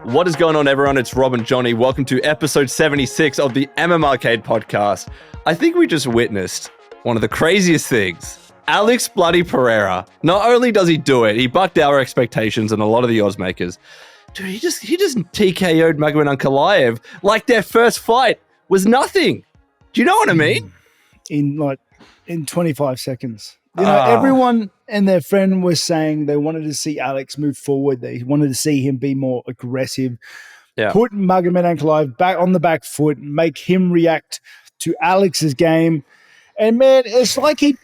What is going on, everyone? It's Rob and Jonny. Welcome to episode 76 of the MMArcade Podcast. I think we just witnessed one of the craziest things. Alex bloody Pereira. Not only does he do it, he bucked our expectations and a lot of the odds makers. Dude, he just TKO'd Magomed Ankalaev like their first fight was nothing. Do you know what I mean? In 25 seconds. You know, everyone and their friend was saying they wanted to see Alex move forward. They wanted to see him be more aggressive. Yeah. Put Magomed Ankalaev back on the back foot, make him react to Alex's game. And man, it's like it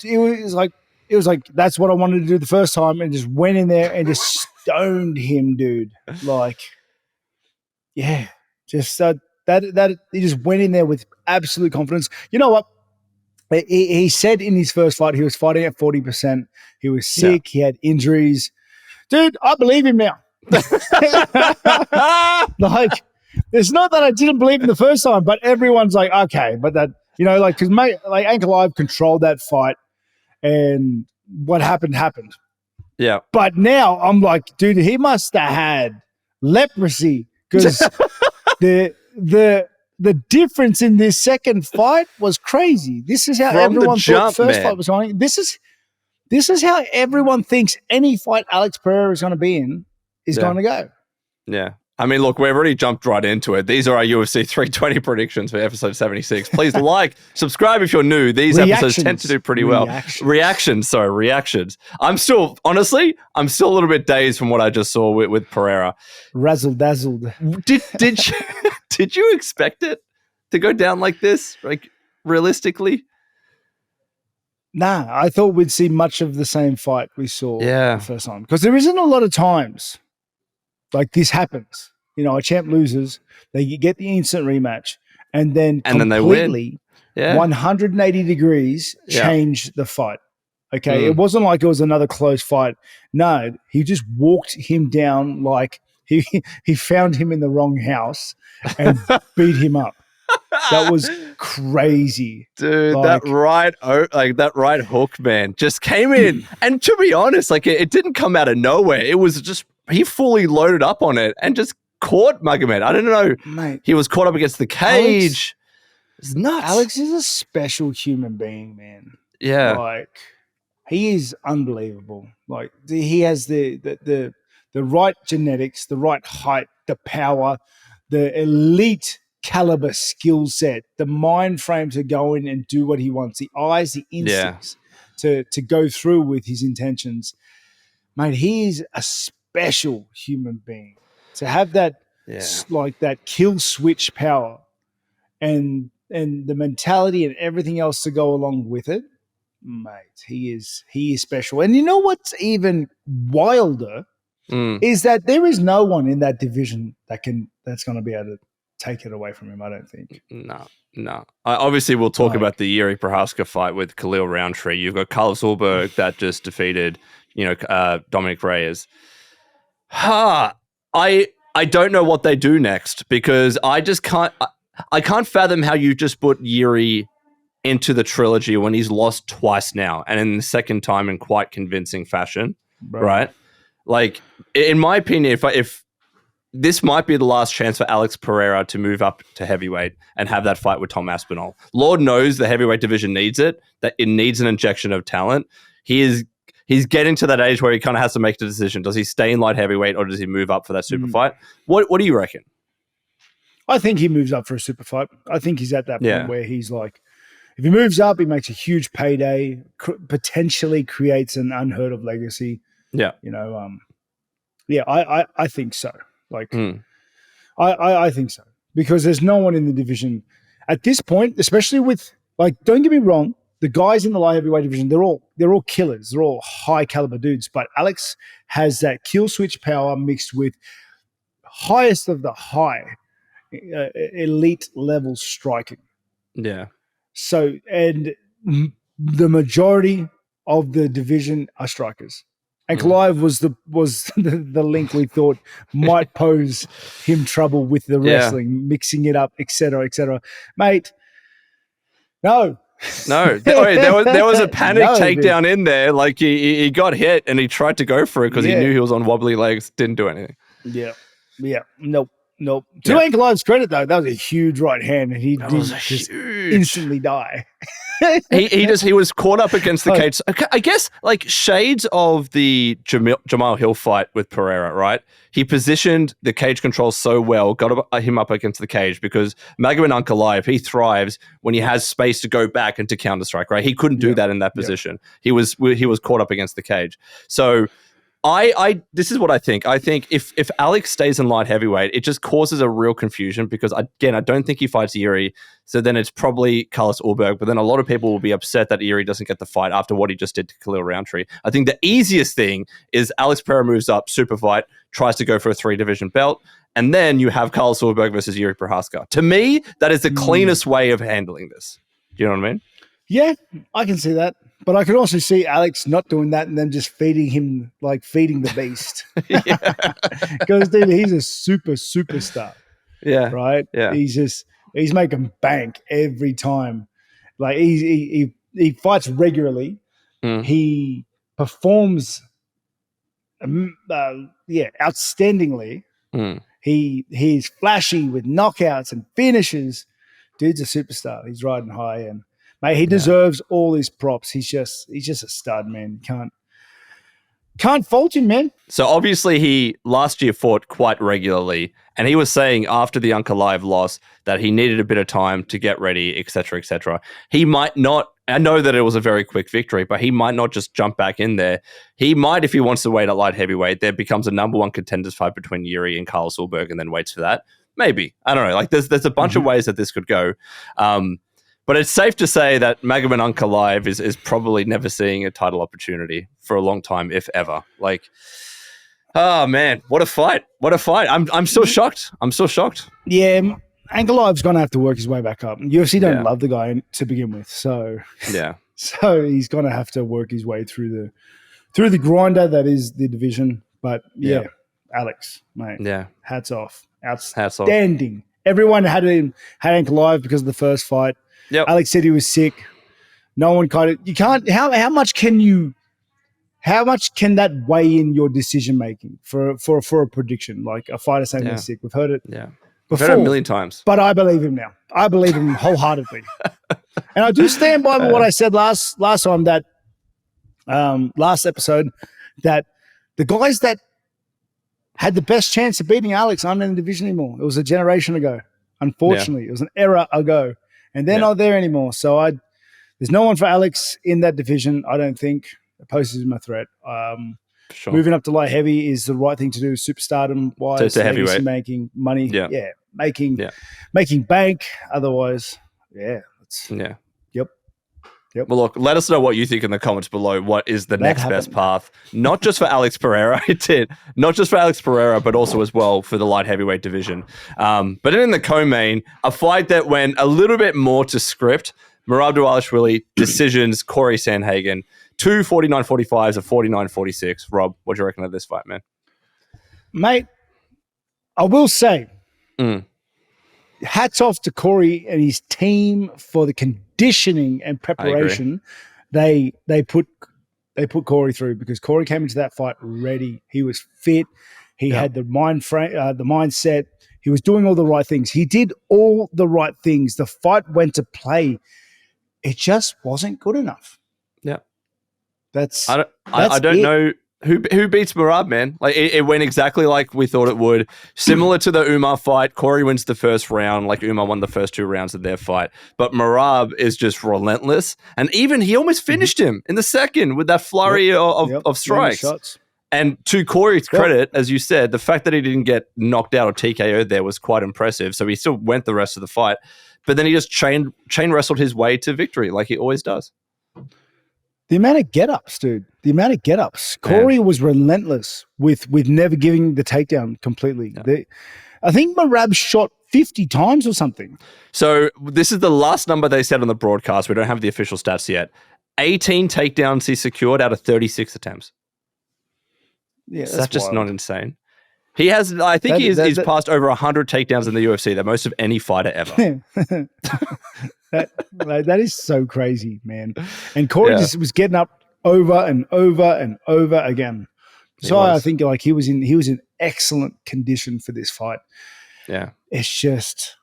was like that's what I wanted to do the first time, and just went in there and just stoned him, dude. Like, yeah, just that he just went in there with absolute confidence. You know what? He said in his first fight he was fighting at 40%. He was sick. Yeah. He had injuries. Dude, I believe him now. Like, it's not that I didn't believe him the first time, but everyone's like, okay, but that, you know, like, because Ankalaev controlled that fight, and what happened. Yeah. But now I'm like, dude, he must have had leprosy, because the difference in this second fight was crazy. This is how everyone thought the first fight was going. This is how everyone thinks any fight Alex Pereira is going to be in is going to go. Yeah. I mean, look, we've already jumped right into it. These are our UFC 320 predictions for episode 76. Please subscribe if you're new. These episodes tend to do pretty well. Reactions. I'm still a little bit dazed from what I just saw with Pereira. Razzle-dazzled. Did you expect it to go down like this? Like, realistically? Nah, I thought we'd see much of the same fight we saw the first time. Because there isn't a lot of times like this happens. You know, a champ loses, they get the instant rematch, and then they win. 180 degrees change the fight. Okay, It wasn't like it was another close fight. No, he just walked him down like he found him in the wrong house and beat him up. That was crazy, dude. That right hook, man, just came in. And to be honest, like it didn't come out of nowhere. It was just he fully loaded up on it and just caught Magomed. I don't know, mate. He was caught up against the cage. It's nuts. Alex is a special human being, man. Yeah, like he is unbelievable. Like he has the right genetics, the right height, the power, the elite caliber skill set, the mind frame to go in and do what he wants, the eyes, the instincts to go through with his intentions. Mate, he is a special human being. To have that like that kill switch power and the mentality and everything else to go along with it, mate, he is special. And you know what's even wilder is that there is no one in that division that's going to be able to take it away from him, I don't think. No. Obviously, we'll talk about the Jiří Procházka fight with Khalil Rountree. You've got Carlos Ulberg that just defeated, Dominic Reyes. I don't know what they do next, because I just can't. I can't fathom how you just put Jiří into the trilogy when he's lost twice now, and in the second time in quite convincing fashion, right? Like, in my opinion, if this might be the last chance for Alex Pereira to move up to heavyweight and have that fight with Tom Aspinall. Lord knows the heavyweight division needs it, that it needs an injection of talent. He's getting to that age where he kind of has to make the decision. Does he stay in light heavyweight or does he move up for that super fight? What do you reckon? I think he moves up for a super fight. I think he's at that point where he's like, if he moves up, he makes a huge payday, potentially creates an unheard of legacy. Yeah. I think so. Like, I think so, because there's no one in the division at this point, especially with, like, don't get me wrong, the guys in the light heavyweight division, they're all killers. They're all high caliber dudes, but Alex has that kill switch power mixed with highest of the high elite level striking. Yeah. So, and the majority of the division are strikers. And Ankalaev was the link we thought might pose him trouble with the wrestling, mixing it up, etc., mate. No. There was a panic takedown in there. Like he got hit and he tried to go for it because he knew he was on wobbly legs. Didn't do anything. Yeah. Yeah, nope. To Ankalaev's credit, though, that was a huge right hand, and he did just instantly die. he was caught up against the cage. I guess like shades of the Jamahal Hill fight with Pereira, right? He positioned the cage control so well, got him up against the cage because Magomed Ankalaev, he thrives when he has space to go back and to counter strike, right? He couldn't do that in that position. He was caught up against the cage. So this is what I think. I think if Alex stays in light heavyweight, it just causes a real confusion because, again, I don't think he fights Jiří. So then it's probably Carlos Ulberg. But then a lot of people will be upset that Jiří doesn't get the fight after what he just did to Khalil Rountree. I think the easiest thing is Alex Pereira moves up, super fight, tries to go for a 3-division belt, and then you have Carlos Ulberg versus Jiří Procházka. To me, that is the cleanest way of handling this. Do you know what I mean? Yeah, I can see that. But I can also see Alex not doing that and then just feeding him, like feeding the beast. Because, dude, he's a superstar. Yeah. Right? Yeah. He's making bank every time. Like, he fights regularly. He performs, outstandingly. He's flashy with knockouts and finishes. Dude's a superstar. He's riding high and mate, he deserves all his props. He's just a stud, man. Can't fault him, man. So obviously he last year fought quite regularly, and he was saying after the Ankalaev loss that he needed a bit of time to get ready, etc., etc. He might not. I know that it was a very quick victory, but he might not just jump back in there. He might, if he wants to wait at light heavyweight, there becomes a number one contenders fight between Jiří and Carlos Ulberg, and then waits for that. Maybe, I don't know. Like there's a bunch of ways that this could go. But it's safe to say that Magomed Ankalaev is probably never seeing a title opportunity for a long time, if ever. Like, oh man, what a fight! What a fight! I'm so shocked. I'm so shocked. Yeah, Ankalaev's gonna have to work his way back up. UFC don't love the guy to begin with, so so he's gonna have to work his way through the grinder that is the division. But Alex, mate, hats off, outstanding. Everyone had Ankalaev because of the first fight. Yep. Alex said he was sick. No one you can't. How much can that weigh in your decision making for a prediction? Like a fighter saying they're sick. We've heard it. Yeah. Before, We've heard it a million times. But I believe him now. I believe him wholeheartedly. And I do stand by what I said last time that last episode that the guys that had the best chance of beating Alex aren't in the division anymore. It was a generation ago. Unfortunately, it was an era ago. And they're not there anymore. So there's no one for Alex in that division, I don't think. It poses him a threat. Sure. Moving up to light heavy is the right thing to do, superstardom-wise. To heavyweight. Making money. Yeah. Making bank. Otherwise, Yep. Well, look, let us know what you think in the comments below. What is the next best path? Not just for Alex Pereira, not just for Alex Pereira, but also as well for the light heavyweight division. But in the co-main, a fight that went a little bit more to script. Merab Dvalishvili, decisions, Cory Sandhagen, 2 49-45s, a 49-46. Rob, what do you reckon of this fight, man? Mate, I will say, hats off to Cory and his team for the conditioning and preparation. They put Cory through because Cory came into that fight ready. He was fit. He had the mindset. He was doing all the right things. He did all the right things. The fight went to play. It just wasn't good enough. Yeah, I don't know. Who beats Merab, man? Like it went exactly like we thought it would. Similar to the Umar fight, Cory wins the first round, like Umar won the first 2 rounds of their fight. But Merab is just relentless, and even he almost finished him in the second with that flurry of strikes. And to Cory's credit, as you said, the fact that he didn't get knocked out or TKO'd there was quite impressive. So he still went the rest of the fight, but then he just chain wrestled his way to victory, like he always does. The amount of get-ups, dude. The amount of get-ups. Cory was relentless with never giving the takedown completely. Yeah. I think Merab shot 50 times or something. So this is the last number they said on the broadcast. We don't have the official stats yet. 18 takedowns he secured out of 36 attempts. Yeah, that's just not insane. He has, I think he's passed over 100 takedowns in the UFC, the most of any fighter ever. That is so crazy, man. And Cory just was getting up over and over and over again. So I think like he was in excellent condition for this fight. Yeah. It's just,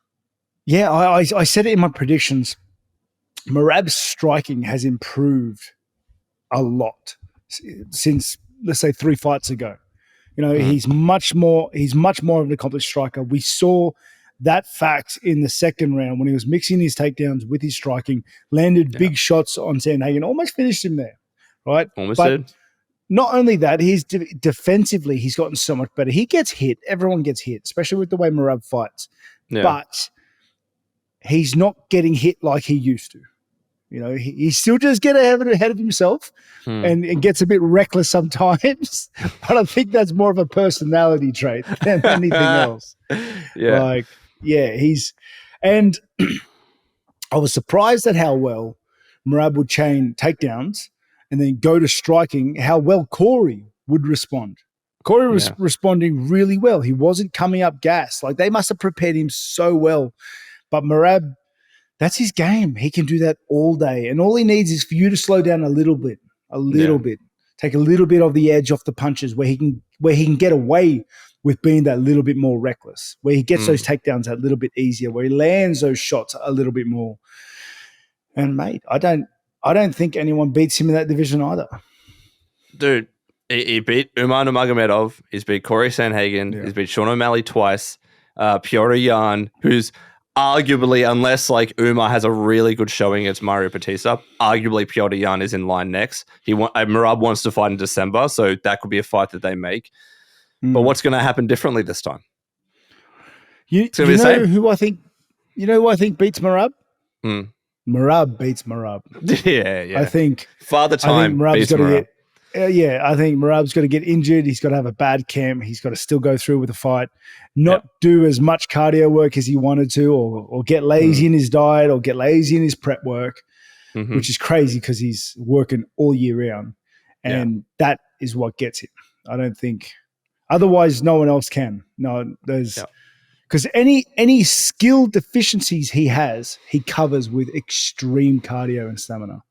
I said it in my predictions. Merab's striking has improved a lot since, let's say, 3 fights ago. He's much more of an accomplished striker. We saw that fact in the second round when he was mixing his takedowns with his striking, landed big shots on Sandhagen, almost finished him there, right? Almost did. Not only that, he's defensively, he's gotten so much better. He gets hit. Everyone gets hit, especially with the way Merab fights. Yeah. But he's not getting hit like he used to. He still just gets ahead of himself and gets a bit reckless sometimes. But I think that's more of a personality trait than anything else. Yeah. And I was surprised at how well Merab would chain takedowns and then go to striking, how well Cory would respond. Cory was responding really well. He wasn't coming up gas. Like, they must have prepared him so well. But Merab, that's his game. He can do that all day. And all he needs is for you to slow down a little bit, take a little bit of the edge off the punches where he can get away with being that little bit more reckless, where he gets those takedowns a little bit easier, where he lands those shots a little bit more. And mate, I don't think anyone beats him in that division either. Dude, he beat Umar Nurmagomedov. He's beat Cory Sandhagen. He's beat Sean O'Malley twice. Petr Yan, who's arguably, unless like Umar has a really good showing against Mario Batista, arguably Petr Yan is in line next. Merab wants to fight in December, so that could be a fight that they make. But what's going to happen differently this time? You know who I think beats Merab? Merab beats Merab. Yeah. I think Father Time beats Merab. I think Merab's got to get injured. He's got to have a bad camp. He's got to still go through with the fight, not do as much cardio work as he wanted to, or get lazy in his diet, or get lazy in his prep work, which is crazy because he's working all year round. And that is what gets him. I don't think otherwise no one else can. No, there's because any skill deficiencies he has, he covers with extreme cardio and stamina.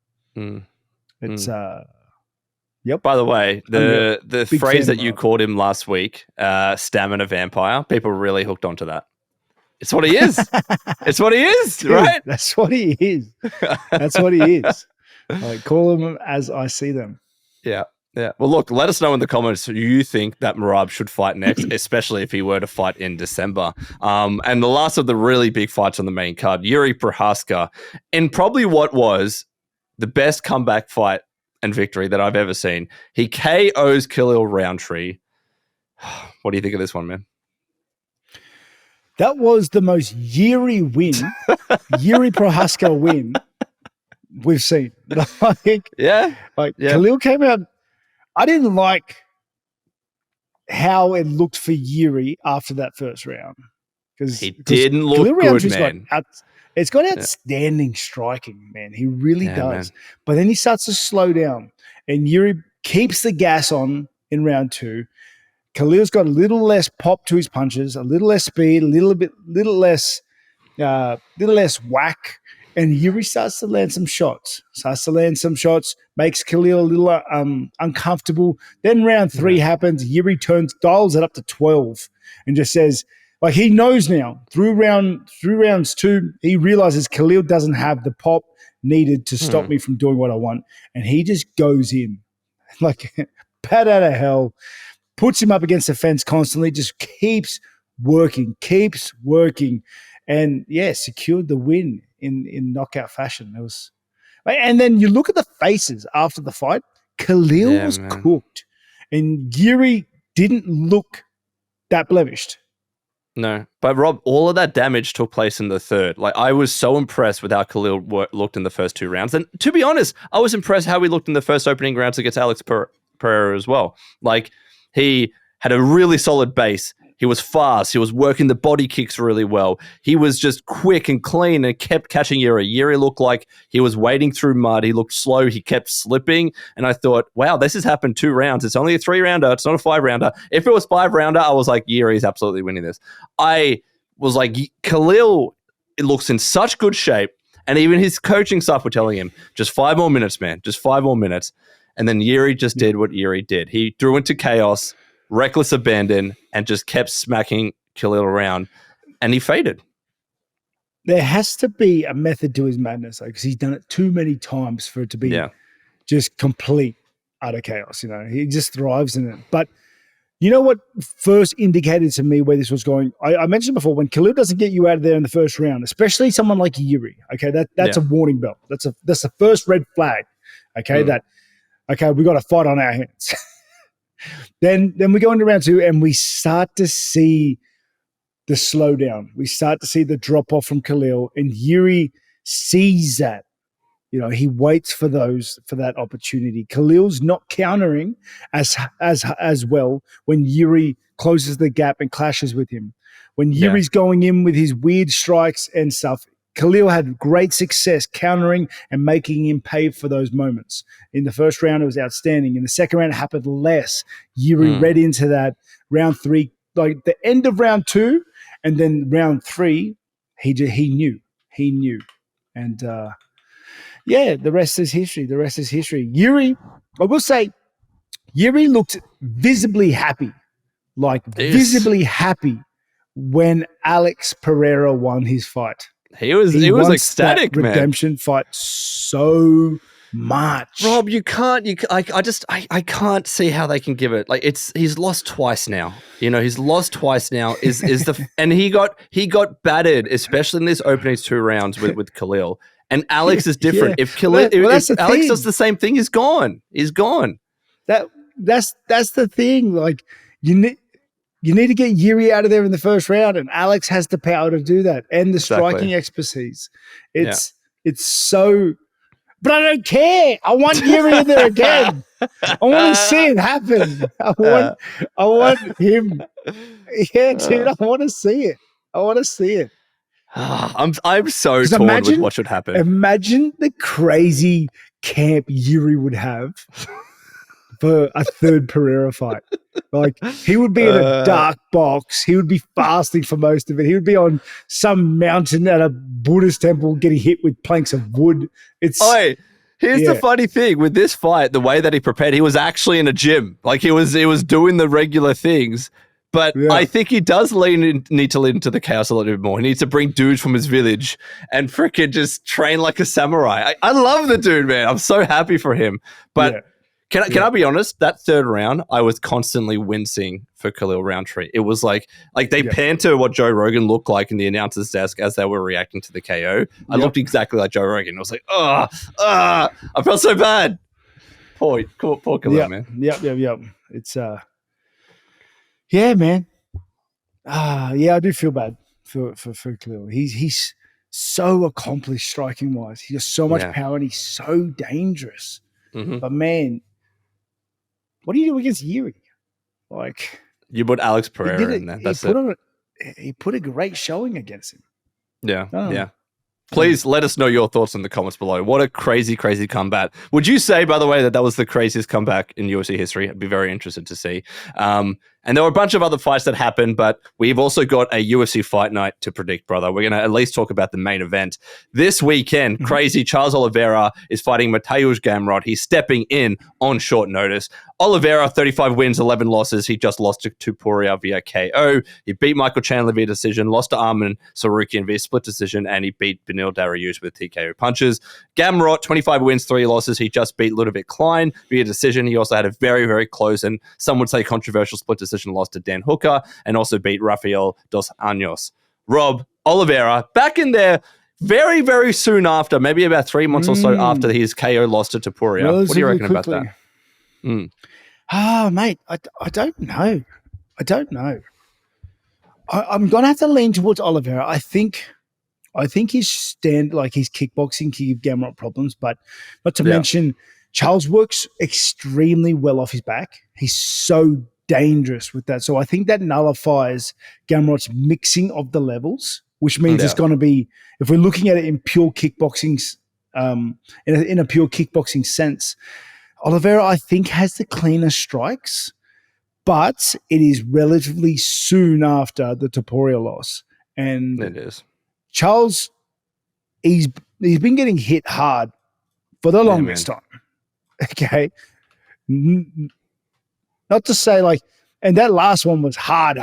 It's By the way, the phrase that you called him last week, stamina vampire, people really hooked onto that. It's what he is. It's what he is, dude, right? That's what he is. That's what he is. I call them as I see them. Yeah. Well, look, let us know in the comments who you think that Merab should fight next, especially if he were to fight in December. And the last of the really big fights on the main card, Jiří Procházka, in probably what was the best comeback fight and victory that I've ever seen. He KOs Khalil Rountree. What do you think of this one, man? That was the most Jiří Procházka win we've seen. Khalil came out. I didn't like how it looked for Jiří after that first round. He didn't look good, man. It's got outstanding striking, man. He really does. Man. But then he starts to slow down, and Jiří keeps the gas on in round 2. Khalil's got a little less pop to his punches, a little less speed, a little less whack, and Jiří starts to land some shots. Makes Khalil a little uncomfortable. Then round 3 happens. Jiří dials it up to 12 and just says, like, he knows now through rounds 2, he realizes Khalil doesn't have the pop needed to stop me from doing what I want. And he just goes in like bat out of hell, puts him up against the fence constantly, just keeps working. And secured the win in knockout fashion. And then you look at the faces after the fight. Khalil was cooked, and Jiří didn't look that blemished. No, but Rob, all of that damage took place in the third. Like, I was so impressed with how Khalil looked in the first 2 rounds. And to be honest, I was impressed how he looked in the first opening rounds against Alex Pereira as well. Like, he had a really solid base. He was fast. He was working the body kicks really well. He was just quick and clean and kept catching Jiří. Jiří looked like he was wading through mud. He looked slow. He kept slipping. And I thought, wow, this has happened 2 rounds. It's only a 3-rounder. It's not a 5-rounder. If it was 5-rounder, I was like, Jiří's absolutely winning this. I was like, Khalil, it looks in such good shape. And even his coaching staff were telling him, just 5 more minutes, man. Just 5 more minutes. And then Jiří just did what Jiří did. He threw into chaos, reckless abandon, and just kept smacking Khalil around, and he faded. There has to be a method to his madness, though, because he's done it too many times for it to be just complete utter chaos. You know, he just thrives in it. But you know what first indicated to me where this was going? I mentioned before, when Khalil doesn't get you out of there in the first round, especially someone like Jiří, okay, that's a warning bell. That's the first red flag. Okay, we got a fight on our hands. Then we go into round 2 and we start to see the slowdown. We start to see the drop off from Khalil, and Jiří sees that. You know, he waits for that opportunity. Khalil's not countering as well when Jiří closes the gap and clashes with him. When Yuri's going in with his weird strikes and stuff, Khalil had great success countering and making him pay for those moments. In the first round, it was outstanding. In the second round, it happened less. Jiří read into that. Round 3, like the end of round 2, and then round 3, he knew. And the rest is history. Jiří, I will say, Jiří looked visibly happy, when Alex Pereira won his fight. He was ecstatic, that redemption fight so much. Rob, I can't see how they can give it. Like he's lost twice now. You know, he's lost twice now. And he got battered, especially in these opening 2 rounds with Khalil. And Alex is different. If Alex does the same thing, he's gone. He's gone. That's the thing. Like you need to get Jiří out of there in the first round, and Alex has the power to do that and the striking expertise. It's so. But I don't care. I want Jiří in there again. I want to see it happen. I want him. Yeah, dude. I want to see it. I'm so torn with what should happen. Imagine the crazy camp Jiří would have for a third Pereira fight. Like, he would be in a dark box. He would be fasting for most of it. He would be on some mountain at a Buddhist temple getting hit with planks of wood. Here's the funny thing with this fight, the way that he prepared, he was actually in a gym. Like, he was doing the regular things. But I think he does need to lean into the chaos a little bit more. He needs to bring dudes from his village and freaking just train like a samurai. I love the dude, man. I'm so happy for him. But can I be honest? That third round, I was constantly wincing for Khalil Rountree. It was like they panned to what Joe Rogan looked like in the announcer's desk as they were reacting to the KO. I looked exactly like Joe Rogan. I was like, I felt so bad. Poor Khalil, man. Yep. It's yeah, man. I do feel bad for Khalil. He's so accomplished striking wise. He has so much power and he's so dangerous. Mm-hmm. But man, what do you do against Jiří? Like, you put Alex Pereira in there. He put a great showing against him. Yeah. Please let us know your thoughts in the comments below. What a crazy, crazy comeback. Would you say, by the way, that was the craziest comeback in UFC history? I'd be very interested to see. And there were a bunch of other fights that happened, but we've also got a UFC fight night to predict, brother. We're going to at least talk about the main event. This weekend, crazy, Charles Oliveira is fighting Mateusz Gamrot. He's stepping in on short notice. Oliveira, 35 wins, 11 losses. He just lost to Topuria via KO. He beat Michael Chandler via decision, lost to Arman Sarukian via split decision, and he beat Beneil Dariush with TKO punches. Gamrot, 25 wins, 3 losses. He just beat Ludovic Klein via decision. He also had a very, very close and some would say controversial split decision loss to Dan Hooker, and also beat Rafael Dos Anjos. Rob, Oliveira, back in there very, very soon after, maybe about 3 months or so after his KO loss to Topuria. What do you reckon about that? Mate, I don't know. I'm going to have to lean towards Oliveira. I think his kickboxing can give Gamrot problems, but not to mention Charles works extremely well off his back. He's so dangerous with that. So I think that nullifies Gamrot's mixing of the levels, which means it's going to be, if we're looking at it in pure kickboxing, in a pure kickboxing sense, Oliveira, I think, has the cleaner strikes, but it is relatively soon after the Topuria loss. And it is. Charles, he's been getting hit hard for the longest time. Okay. Not to say And that last one was hard.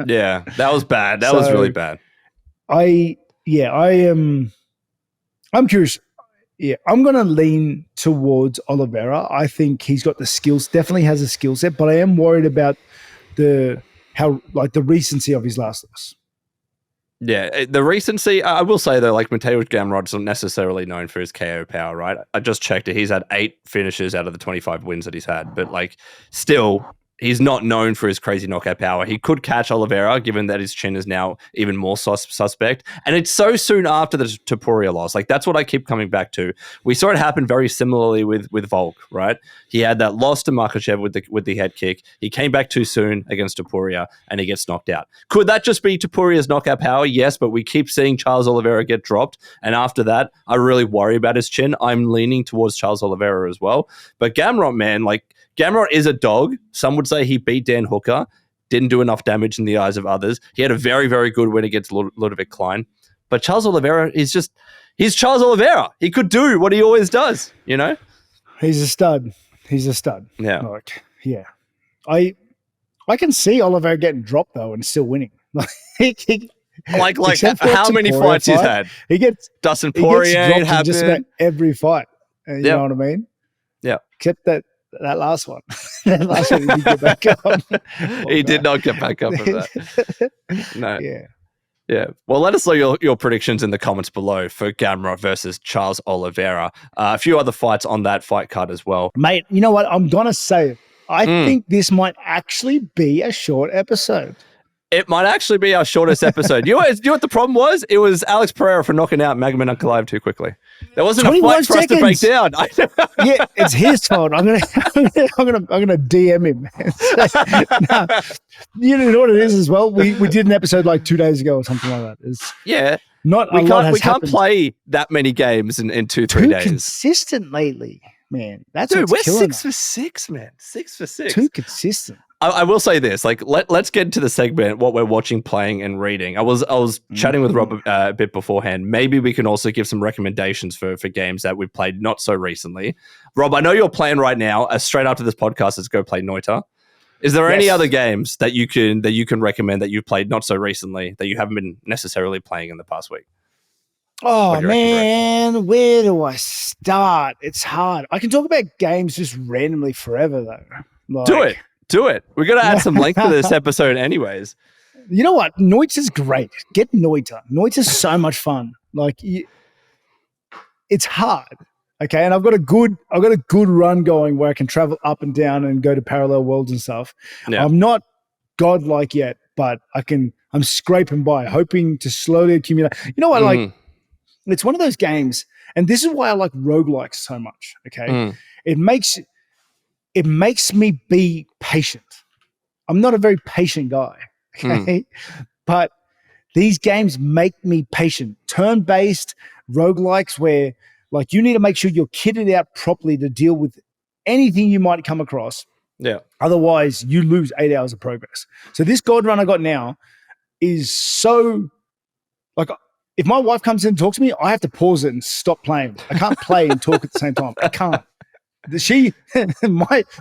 Yeah, that was bad. That was really bad. I'm curious. Yeah, I'm going to lean towards Oliveira. I think he's got the skills, definitely has a skill set, but I am worried about the recency of his last loss. Yeah, the recency, I will say though, like Mateusz Gamrot's not necessarily known for his KO power, right? I just checked it. He's had 8 finishes out of the 25 wins that he's had, but like still, he's not known for his crazy knockout power. He could catch Oliveira, given that his chin is now even more suspect. And it's so soon after the Topuria loss. Like, that's what I keep coming back to. We saw it happen very similarly with Volk, right? He had that loss to Makhachev with the head kick. He came back too soon against Topuria, and he gets knocked out. Could that just be Topuria's knockout power? Yes, but we keep seeing Charles Oliveira get dropped. And after that, I really worry about his chin. I'm leaning towards Charles Oliveira as well. But Gamrot, man, like, Gamrot is a dog. Some would say he beat Dan Hooker, didn't do enough damage in the eyes of others. He had a very, very good win against Ludovic Klein. But Charles Oliveira he's Charles Oliveira. He could do what he always does, you know? He's a stud. Yeah. Like, yeah. I can see Oliveira getting dropped, though, and still winning. Like how many fights he's had? He gets Dustin Poirier dropped in just about every fight. You know what I mean? Yeah. Except that last one. That last one he did get back up. He did not get back up from that. No. Yeah. Yeah. Well, let us know your predictions in the comments below for Gamrot versus Charles Oliveira. A few other fights on that fight card as well. Mate, you know what? I'm going to say it. I think this might actually be a short episode. It might actually be our shortest episode. You know what the problem was? It was Alex Pereira for knocking out Magomed Ankalaev too quickly. There wasn't a fight for us to break down. Yeah, it's his fault. I'm gonna DM him. No, you know what it is as well. We did an episode like 2 days ago or something like that. We can't play that many games in 2-3 days. Too consistent lately, man. Dude, we're 6 for 6, man. 6 for 6. Too consistent. I will say this, like let's get into the segment, what we're watching, playing, and reading. I was chatting with Rob a bit beforehand. Maybe we can also give some recommendations for games that we've played not so recently. Rob, I know you're playing right now. Straight after this podcast, let's go play Noita. Is there any other games that you can recommend that you've played not so recently that you haven't been necessarily playing in the past week? Oh, man, where do I start? It's hard. I can talk about games just randomly forever, though. Do it. We're going to add some length to this episode anyways. You know what? Noita's great. Get Noita. Noita's so much fun. Like, it's hard. Okay, and I've got a good run going where I can travel up and down and go to parallel worlds and stuff. Yeah. I'm not godlike yet, but I'm scraping by, hoping to slowly accumulate. You know what? Like, it's one of those games, and this is why I like roguelikes so much. Okay, it makes me be patient. I'm not a very patient guy, okay? But these games make me patient. Turn-based roguelikes where, like, you need to make sure you're kitted out properly to deal with anything you might come across. Yeah. Otherwise, you lose 8 hours of progress. So this God run I got now is so, like, if my wife comes in and talks to me, I have to pause it and stop playing. I can't play and talk at the same time. I can't.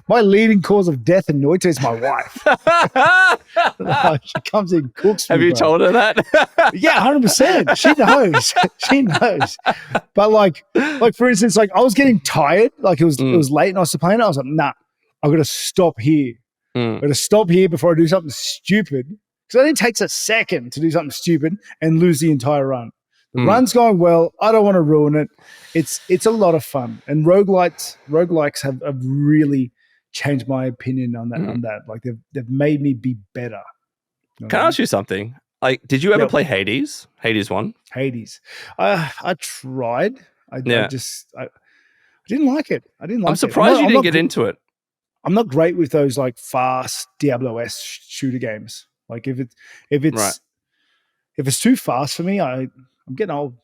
My leading cause of death in Noita is my wife. She comes in, cooks. Have you told her that? Yeah, 100%. She knows. She knows. But like for instance, like I was getting tired. Like it was late and I was playing. I was like, nah, I've got to stop here. I've got to stop here before I do something stupid. Because it only takes a second to do something stupid and lose the entire run. The run's going well. I don't want to ruin it. It's a lot of fun. And roguelikes have really changed my opinion on that. Like they've made me be better. Can I ask you something? Like, did you ever play Hades? Hades 1? Hades. I tried. I didn't like it. I'm surprised you didn't get into it. I'm not great with those like fast Diablo-esque shooter games. Like if it's too fast for me, I'm getting old.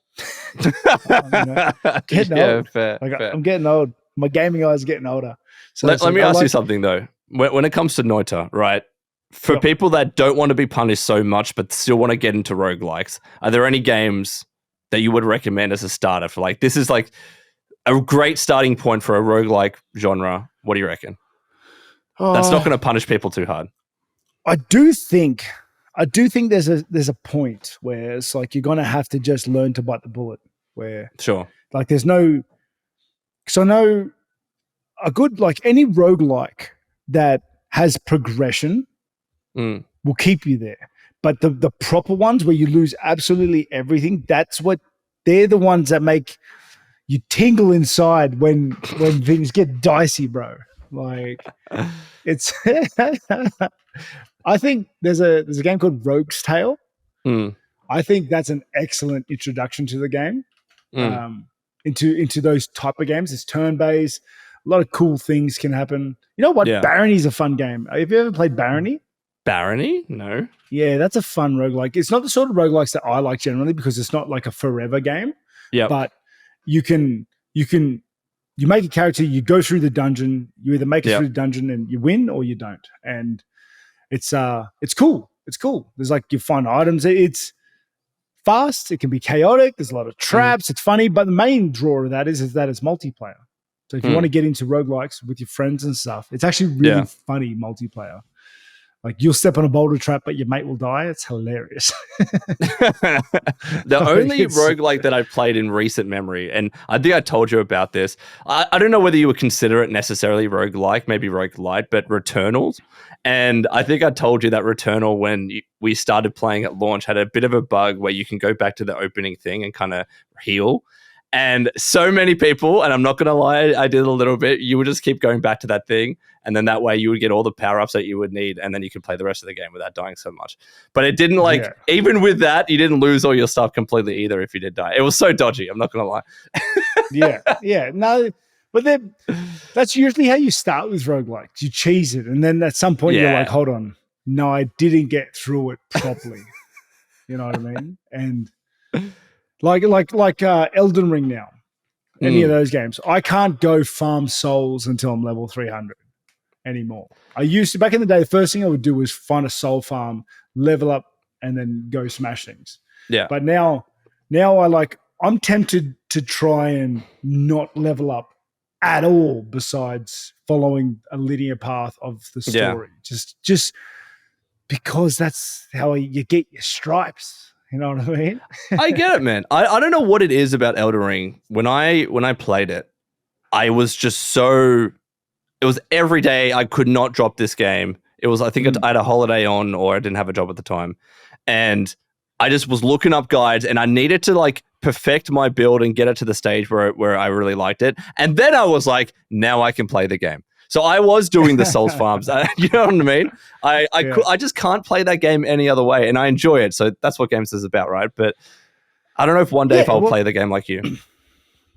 Getting old. Fair. I'm getting old. My gaming eyes are getting older. So let me ask you something though. When it comes to Noita, right? For people that don't want to be punished so much but still want to get into roguelikes, are there any games that you would recommend as a starter for like this is like a great starting point for a roguelike genre? What do you reckon? That's not going to punish people too hard. I do think there's a point where it's like you're going to have to just learn to bite the bullet. Where sure, like there's no, because I know a good like any roguelike that has progression will keep you there. But the proper ones where you lose absolutely everything, they're the ones that make you tingle inside when things get dicey, bro. Like it's I think there's a game called Rogue's Tale. I think that's an excellent introduction to the game. Into those type of games. It's turn-based. A lot of cool things can happen. You know what? Yeah. Barony's a fun game. Have you ever played Barony? Barony? No. Yeah, that's a fun roguelike. It's not the sort of roguelikes that I like generally because it's not like a forever game. Yeah. But you make a character, you go through the dungeon, you either make it through the dungeon and you win or you don't. And it's cool. It's cool. There's like you find items. It's fast. It can be chaotic. There's a lot of traps. It's funny. But the main draw of that is that it's multiplayer. So if you want to get into roguelikes with your friends and stuff, it's actually really funny multiplayer. Like you'll step on a boulder trap, but your mate will die. It's hilarious. The only roguelike that I played in recent memory, and I think I told you about this. I don't know whether you would consider it necessarily roguelike, maybe roguelite, but Returnal. And I think I told you that Returnal, when we started playing at launch, had a bit of a bug where you can go back to the opening thing and kind of heal. And so many people, and I'm not going to lie, I did a little bit, you would just keep going back to that thing. And then that way you would get all the power-ups that you would need. And then you could play the rest of the game without dying so much. But it didn't even with that, you didn't lose all your stuff completely either if you did die. It was so dodgy. I'm not going to lie. Yeah. No, but that's usually how you start with roguelikes. You cheese it. And then at some point you're like, hold on. No, I didn't get through it properly. You know what I mean? And like Elden Ring now, any of those games, I can't go farm souls until I'm level 300 anymore. I used to, back in the day, the first thing I would do was find a soul farm, level up, and then go smash things. Yeah. But now I'm tempted to try and not level up at all besides following a linear path of the story. Just because that's how you get your stripes. You know what I mean? I get it, man. I don't know what it is about Elden Ring. When I played it, I was just so... It was every day I could not drop this game. It was, I think I had a holiday on or I didn't have a job at the time. And I just was looking up guides and I needed to like perfect my build and get it to the stage where I really liked it. And then I was like, now I can play the game. So I was doing the Souls farms. You know what I mean? I just can't play that game any other way, and I enjoy it. So that's what games is about, right? But I don't know if one day if I'll play the game like you.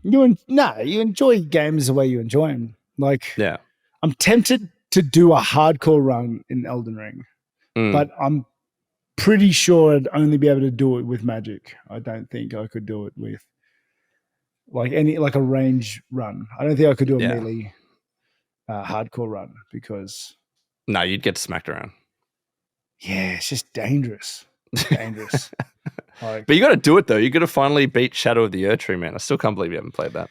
You enjoy games the way you enjoy them. Like, I'm tempted to do a hardcore run in Elden Ring, but I'm pretty sure I'd only be able to do it with magic. I don't think I could do it with like a range run. I don't think I could do a melee hardcore run because no, you'd get smacked around. Yeah, it's just dangerous. But you got to do it though. You got to finally beat Shadow of the Erdtree, man. I still can't believe you haven't played that.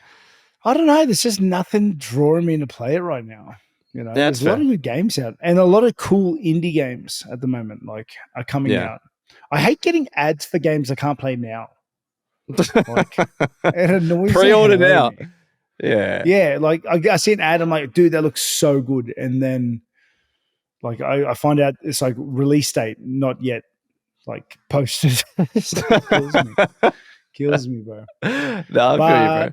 I don't know. There's just nothing drawing me to play it right now. You know, there's a lot of good games out and a lot of cool indie games at the moment, like are coming out. I hate getting ads for games I can't play now. Like, it annoys Pre-order now. Me. Yeah. Like I see an ad, I'm like, dude, that looks so good, and then like I find out it's like release date not yet like posted. It kills me, bro. No, I feel you, bro.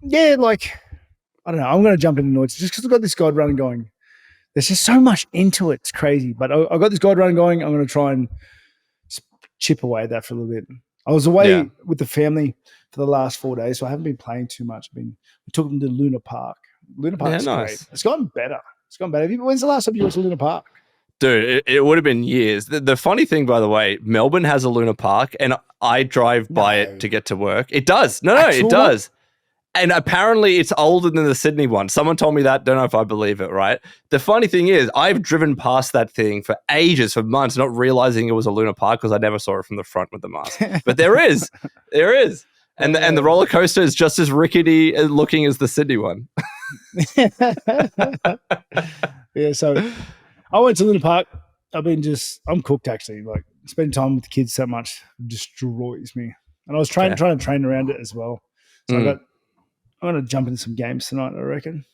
Yeah, like I don't know. I'm going to jump into Noita just because I've got this guide run going. There's just so much into it. It's crazy. But I've got this guide run going. I'm going to try and chip away at that for a little bit. I was away with the family for the last 4 days, so I haven't been playing too much. We took them to Luna Park. Luna Park's great. It's gotten better. When's the last time you went to Luna Park? Dude, it would have been years. The funny thing, by the way, Melbourne has a Luna Park, and I drive by it to get to work. It does. It does. And apparently it's older than the Sydney one. Someone told me that. Don't know if I believe it, right? The funny thing is, I've driven past that thing for ages, for months, not realizing it was a Luna Park because I never saw it from the front with the mask. But there is. And the roller coaster is just as rickety looking as the Sydney one. Yeah, so I went to Luna Park. I'm cooked actually. Like spending time with the kids so much destroys me. And I was trying to train around it as well. So I'm going to jump into some games tonight, I reckon.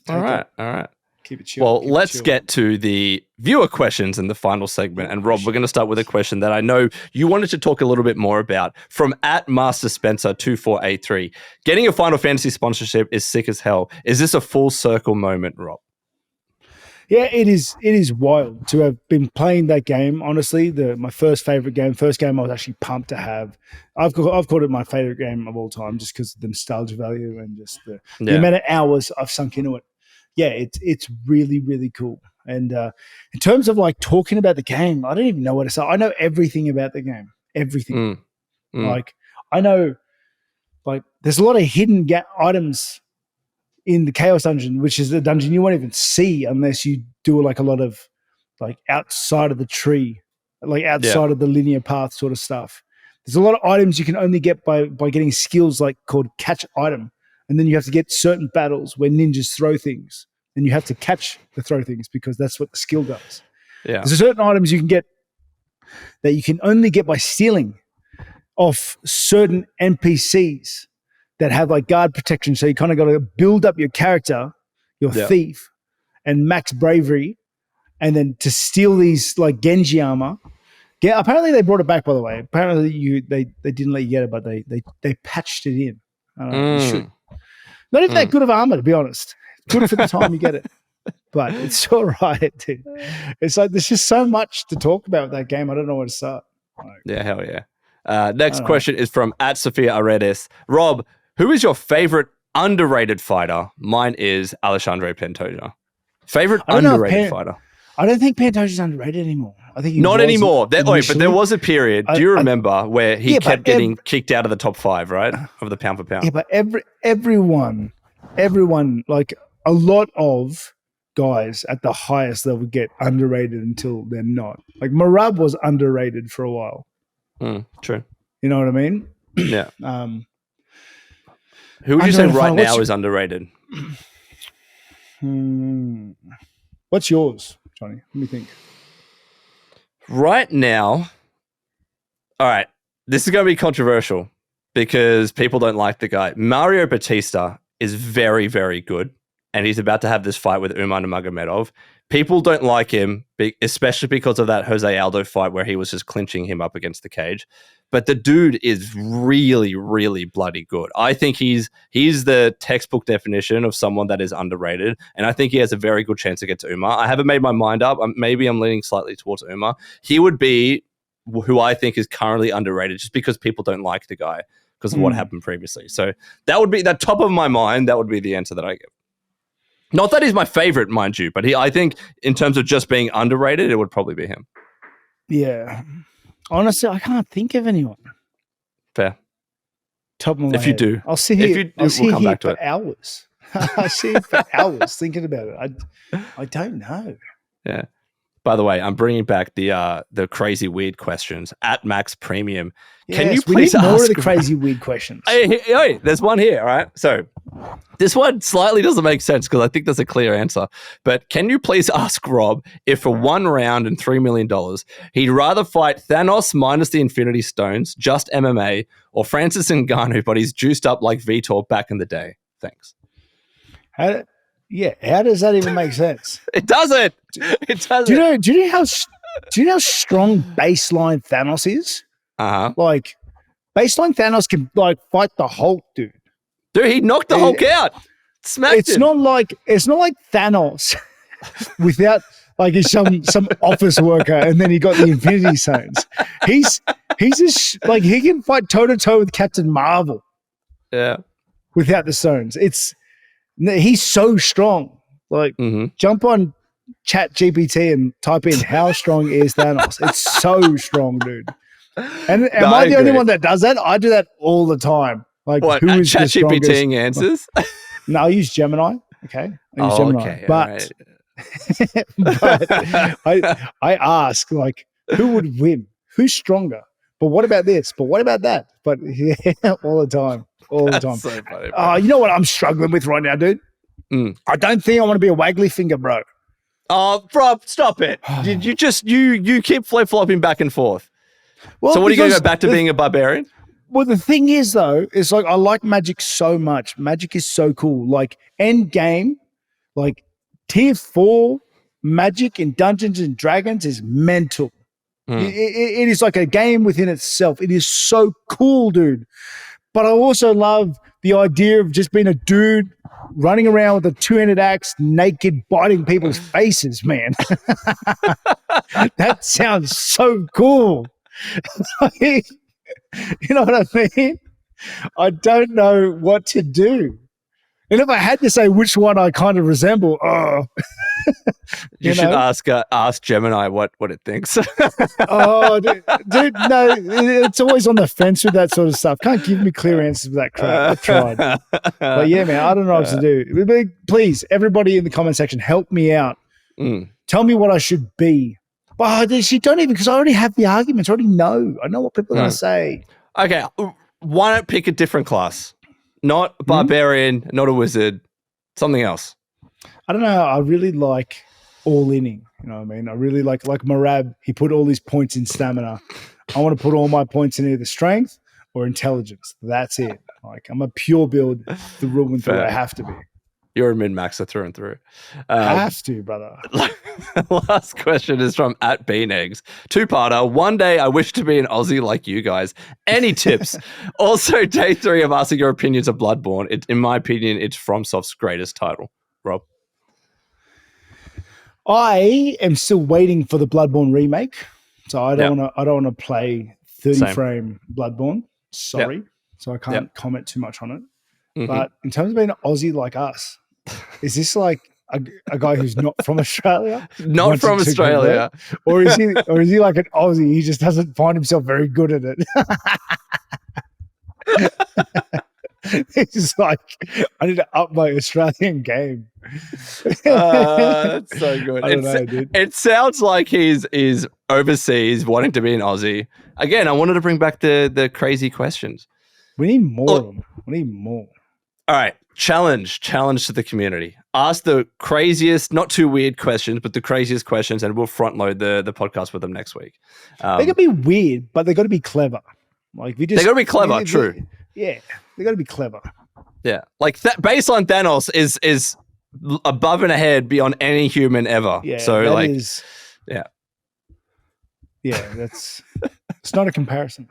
All right. Keep it chill. Well, let's get to the viewer questions in the final segment. And Rob, we're going to start with a question that I know you wanted to talk a little bit more about from @MasterSpencer2483. Getting a Final Fantasy sponsorship is sick as hell. Is this a full circle moment, Rob? Yeah, it is. It is wild to have been playing that game. Honestly, my first game I was actually pumped to have. I've called it my favorite game of all time just because of the nostalgia value and just the amount of hours I've sunk into it. Yeah, it's really, really cool. And in terms of like talking about the game, I don't even know what to say. I know everything about the game. Everything. Like I know, like there's a lot of hidden items in the Chaos Dungeon, which is the dungeon you won't even see unless you do like a lot of like outside of the tree, like outside of the linear path sort of stuff. There's a lot of items you can only get by getting skills like called catch item. And then you have to get certain battles where ninjas throw things and you have to catch the throw things because that's what the skill does. Yeah. There's certain items you can get that you can only get by stealing off certain NPCs that have like guard protection. So you kind of got to build up your character, your thief, and max bravery, and then to steal these like Genji armor. Yeah, apparently they brought it back, by the way. Apparently they didn't let you get it, but they patched it in. I don't know, you should. Not even that good of armor, to be honest. Good for the time you get it. But it's all right, dude. It's like there's just so much to talk about with that game. I don't know where to start. Yeah, hell yeah. Next question is from @Sophia Aredes. Rob, who is your favorite underrated fighter? Mine is Alexandre Pantoja. Favorite underrated fighter? I don't think Pantoja's underrated anymore. I think not anymore. But there was a period. Do you remember where he kept getting kicked out of the top 5, right, of the pound for pound? Yeah, but everyone, like a lot of guys at the highest level get underrated until they're not. Like Merab was underrated for a while. True. You know what I mean? Yeah. Who would you say right now is underrated? What's yours, Johnny? Let me think. Right now, all right, this is going to be controversial because people don't like the guy. Mario Batista is very, very good, and he's about to have this fight with Umar Nurmagomedov. People don't like him, especially because of that Jose Aldo fight where he was just clinching him up against the cage. But the dude is really, really bloody good. I think he's the textbook definition of someone that is underrated, and I think he has a very good chance to get to Umar. I haven't made my mind up. Maybe I'm leaning slightly towards Umar. He would be who I think is currently underrated just because people don't like the guy because of what happened previously. So that would be the top of my mind. That would be the answer that I give. Not that he's my favorite, mind you, but I think in terms of just being underrated, it would probably be him. Yeah. Honestly, I can't think of anyone. Fair. Top of my head. You do, I'll sit here. I'll sit here for hours. I sit for hours thinking about it. I don't know. Yeah. By the way, I'm bringing back the crazy weird questions @Max Premium. Can you please ask more of the crazy weird questions? Hey, there's one here, all right? So this one slightly doesn't make sense because I think there's a clear answer. But can you please ask Rob if for 1 round and $3 million, he'd rather fight Thanos minus the Infinity Stones, just MMA, or Francis Ngannou, but he's juiced up like Vitor back in the day? Thanks. How does that even make sense? It doesn't. It doesn't. Do you know how strong baseline Thanos is? Like baseline Thanos can like fight the Hulk, dude. Dude, he knocked the Hulk out. Smacked him. It's not like Thanos without like he's some office worker and then he got the Infinity Stones. He's just like he can fight toe to toe with Captain Marvel. Yeah. Without the stones. He's so strong. Like jump on Chat GPT and type in how strong is Thanos. It's so strong, dude. And am I the only one that does that? I do that all the time. Like what, who is Chat GPT answers? No, I use Gemini. Okay. I use Gemini. Okay, but I ask like who would win? Who's stronger? But what about this? But what about that? But yeah, all the time. All the time. So funny, you know what I'm struggling with right now, dude? I don't think I want to be a waggly finger, bro. Oh, bro, stop it. You keep flip-flopping back and forth. Well, so what are you going to go back to being a barbarian? Well, the thing is, though, it's like I like Magic so much. Magic is so cool. Like, end game, like tier 4 Magic in Dungeons and Dragons is mental. It is like a game within itself. It is so cool, dude. But I also love the idea of just being a dude running around with a two-handed axe, naked, biting people's faces, man. That sounds so cool. You know what I mean? I don't know what to do. And if I had to say which one I kind of resemble, you should ask Gemini what it thinks. Oh, dude, no, it's always on the fence with that sort of stuff. Can't give me clear answers for that crap. I've tried. But yeah, man, I don't know what to do. Please, everybody in the comment section, help me out. Tell me what I should be. But she don't even, because I already have the arguments. I already know. I know what people are going to say. Okay, why not pick a different class? Not a barbarian, not a wizard, something else. I don't know. I really like all-inning. You know what I mean? I really like Merab. He put all his points in stamina. I want to put all my points in either strength or intelligence. That's it. Like, I'm a pure build through and through. I have to be. You're a min-maxer through and through. I have to, brother. Last question is from @BeanEggs. Two-parter. One day I wish to be an Aussie like you guys. Any tips? Also, day 3 of asking your opinions of Bloodborne. In my opinion, it's FromSoft's greatest title. Rob? I am still waiting for the Bloodborne remake. So I don't want to play 30-frame Bloodborne. Sorry. Yep. So I can't comment too much on it. But in terms of being an Aussie like us, is this like a guy who's not from Australia? Not from Australia. Or is he like an Aussie? He just doesn't find himself very good at it. He's like, I need to up my Australian game. That's so good. I don't know, dude. It sounds like he's overseas wanting to be an Aussie. Again, I wanted to bring back the crazy questions. We need more of them. We need more. All right. Challenge to the community. Ask the craziest, not too weird questions, but the craziest questions, and we'll front load the podcast with them next week. They gotta be weird, but they gotta be clever. Like they gotta be clever, true. They gotta be clever. Yeah. Like that baseline Thanos is above and ahead beyond any human ever. Yeah. So yeah, it's not a comparison.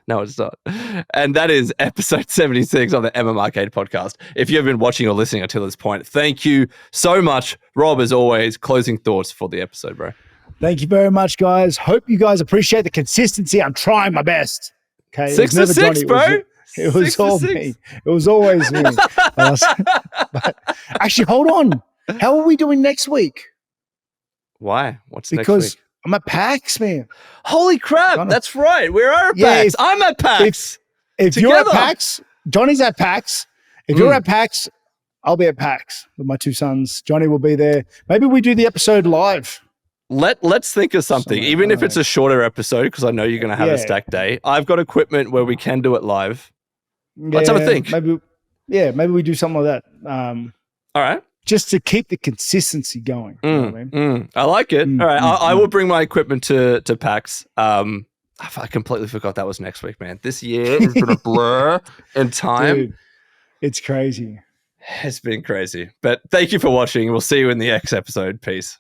No, it's not. And that is episode 76 of the MMArcade Podcast. If you've been watching or listening until this point, thank you so much. Rob, as always, closing thoughts for the episode, bro. Thank you very much, guys. Hope you guys appreciate the consistency. I'm trying my best. Okay, 6 for 6, bro. It was all me. It was always me. But actually, hold on. How are we doing next week? Why? What's next because week? I'm at PAX, man. Holy crap. That's right. We are at PAX. I'm at PAX. If you're at PAX, Johnny's at PAX. If you're at PAX, I'll be at PAX with my 2 sons. Johnny will be there. Maybe we do the episode live. Let's think of something, even if it's a shorter episode, because I know you're going to have a stacked day. I've got equipment where we can do it live. Let's have a think. Maybe we do something like that. All right. Just to keep the consistency going. You know what I mean? I like it. All right. I will bring my equipment to PAX. I completely forgot that was next week, man. This year has been a blur in time. Dude, it's crazy. It's been crazy. But thank you for watching. We'll see you in the next episode. Peace.